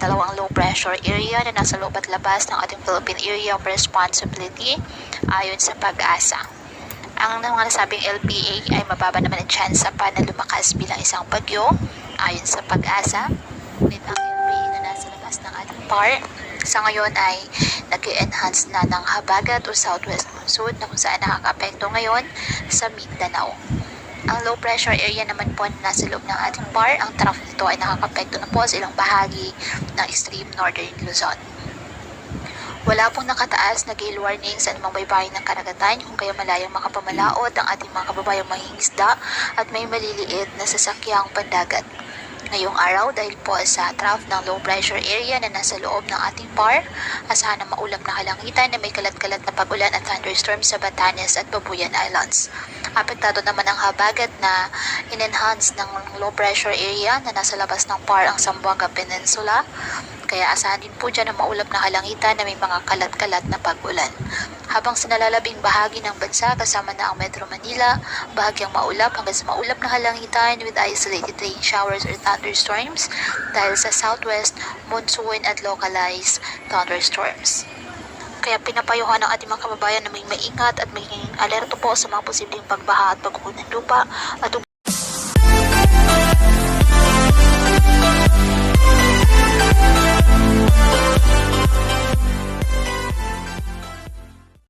dalawang low pressure area na nasa loob at labas ng ating Philippine Area of Responsibility ayon sa Pag-asa. Ang mga nasabing LPA ay mababa naman ang tsansa pa na lumakas bilang isang bagyo ayon sa Pag-asa. Ngunit ang LPA na nasa labas ng ating PAR sa ngayon ay nag-enhance na ng habagat o southwest monsoon na kung saan nakaka-apekto ngayon sa Mindanao. Ang low pressure area naman po na nasa loob ng ating PAR, ang trough nito ay nakaka-apekto na po sa ilang bahagi ng extreme northern Luzon. Wala pong nakataas na gale warning sa anumang baybayin ng karagatan kung kaya malayang makapamalaot ang ating mga kababayang mangingisda at may maliliit na sasakyang pandagat. Ngayong araw, dahil po sa trough ng low pressure area na nasa loob ng ating PAR, asahan na maulap na kalangitan na may kalat-kalat na pag-ulan at thunderstorms sa Batanes at Babuyan Islands. Apektado naman ang habagat na in-enhance ng low pressure area na nasa labas ng PAR ang Zamboanga Peninsula. Kaya asahan din po dyan na maulap na kalangitan na may mga kalat-kalat na pag-ulan. Habang sa nalalabing bahagi ng bansa kasama na ang Metro Manila, bahagyang maulap hanggang sa maulap na kalangitan with isolated rain showers or thunderstorms dahil sa southwest monsoon at localized thunderstorms. Kaya pinapayuhan ng ating mga kababayan na may maingat at maging alerto po sa mga posibleng pagbaha at pagguho ng lupa at